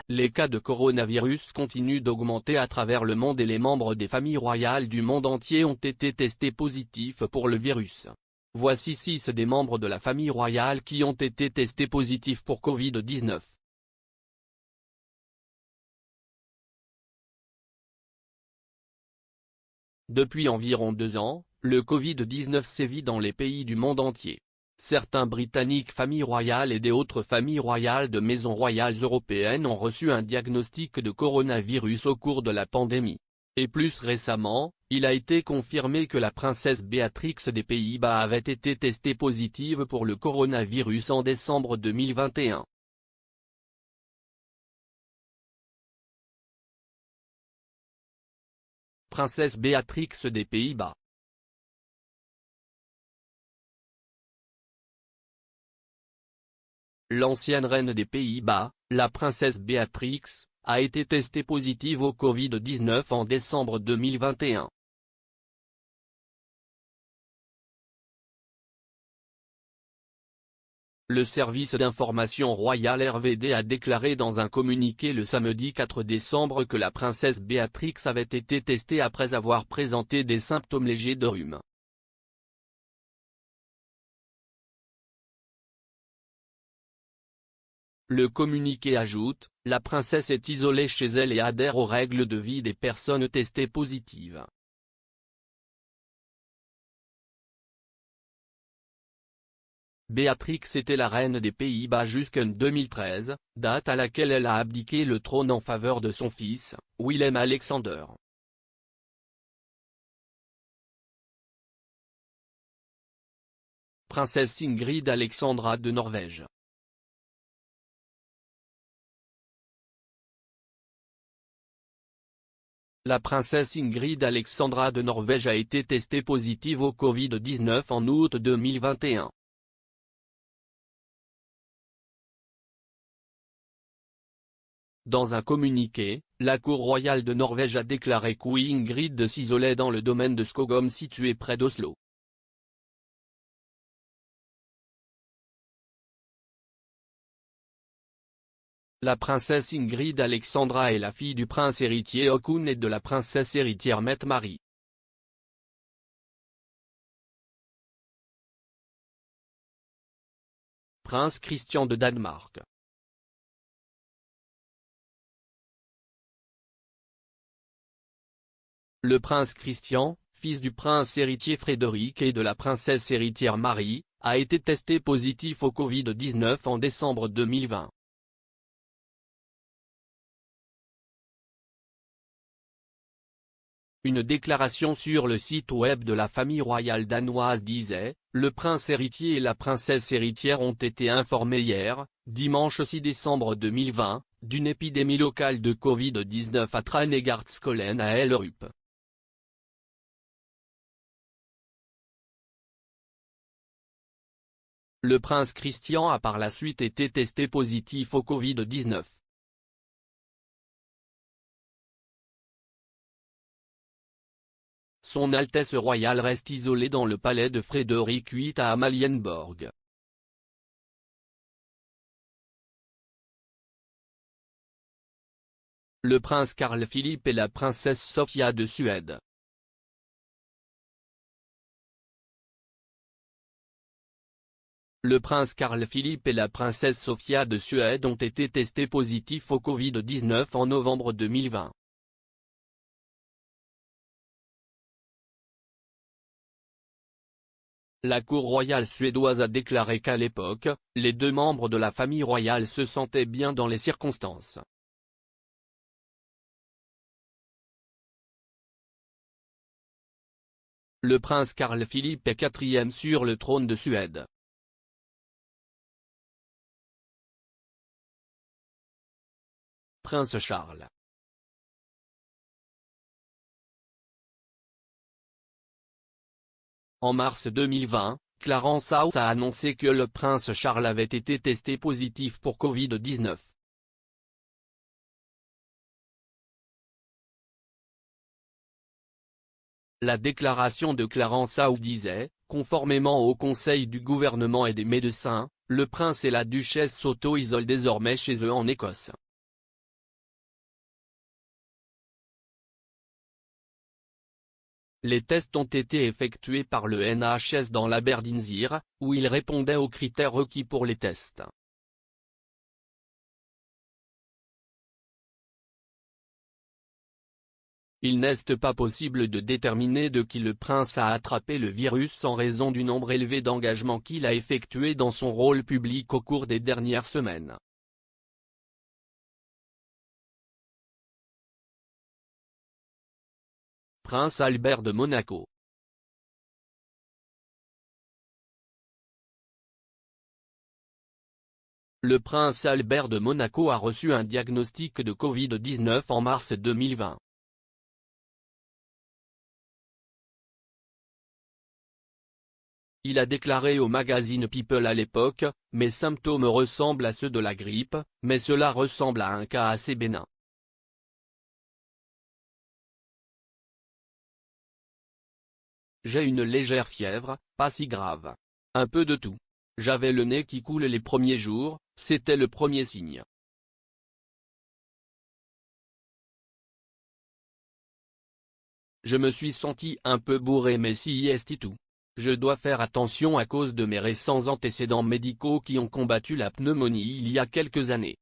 Les cas de coronavirus continuent d'augmenter à travers le monde et les membres des familles royales du monde entier ont été testés positifs pour le virus. Voici 6 des membres de la famille royale qui ont été testés positifs pour Covid-19. Depuis environ 2 ans, le Covid-19 sévit dans les pays du monde entier. Certains Britanniques familles royales et des autres familles royales de maisons royales européennes ont reçu un diagnostic de coronavirus au cours de la pandémie. Et plus récemment, il a été confirmé que la princesse Béatrix des Pays-Bas avait été testée positive pour le coronavirus en décembre 2021. Princesse Béatrix des Pays-Bas. L'ancienne reine des Pays-Bas, la princesse Béatrix, a été testée positive au Covid-19 en décembre 2021. Le service d'information royal RVD a déclaré dans un communiqué le samedi 4 décembre que la princesse Béatrix avait été testée après avoir présenté des symptômes légers de rhume. Le communiqué ajoute, la princesse est isolée chez elle et adhère aux règles de vie des personnes testées positives. Béatrix était la reine des Pays-Bas jusqu'en 2013, date à laquelle elle a abdiqué le trône en faveur de son fils, Willem-Alexander. Princesse Ingrid Alexandra de Norvège. La princesse Ingrid Alexandra de Norvège a été testée positive au Covid-19 en août 2021. Dans un communiqué, la cour royale de Norvège a déclaré qu'Ingrid s'isolait dans le domaine de Skogum situé près d'Oslo. La princesse Ingrid Alexandra est la fille du prince héritier Haakon et de la princesse héritière Mette-Marie. Prince Christian de Danemark. Le prince Christian, fils du prince héritier Frédéric et de la princesse héritière Marie, a été testé positif au Covid-19 en décembre 2020. Une déclaration sur le site web de la famille royale danoise disait, le prince héritier et la princesse héritière ont été informés hier, dimanche 6 décembre 2020, d'une épidémie locale de Covid-19 à Tranegardskolen à Hellerup. Le prince Christian a par la suite été testé positif au Covid-19. Son Altesse royale reste isolée dans le palais de Frédéric VIII à Amalienborg. Le prince Carl Philippe et la princesse Sofia de Suède. Le prince Carl Philippe et la princesse Sofia de Suède ont été testés positifs au Covid-19 en novembre 2020. La cour royale suédoise a déclaré qu'à l'époque, les 2 membres de la famille royale se sentaient bien dans les circonstances. Le prince Carl Philippe est 4e sur le trône de Suède. Prince Charles. En mars 2020, Clarence House a annoncé que le prince Charles avait été testé positif pour Covid-19. La déclaration de Clarence House disait, conformément au conseil du gouvernement et des médecins, le prince et la duchesse s'auto-isolent désormais chez eux en Écosse. Les tests ont été effectués par le NHS dans l'Aberdeenshire, où il répondait aux critères requis pour les tests. Il n'est pas possible de déterminer de qui le prince a attrapé le virus en raison du nombre élevé d'engagements qu'il a effectués dans son rôle public au cours des dernières semaines. Prince Albert de Monaco. Le prince Albert de Monaco a reçu un diagnostic de Covid-19 en mars 2020. Il a déclaré au magazine People à l'époque, « Mes symptômes ressemblent à ceux de la grippe, mais cela ressemble à un cas assez bénin. J'ai une légère fièvre, pas si grave. Un peu de tout. J'avais le nez qui coule les premiers jours, c'était le premier signe. Je me suis senti un peu bourré mais si est tout. Je dois faire attention à cause de mes récents antécédents médicaux qui ont combattu la pneumonie il y a quelques années.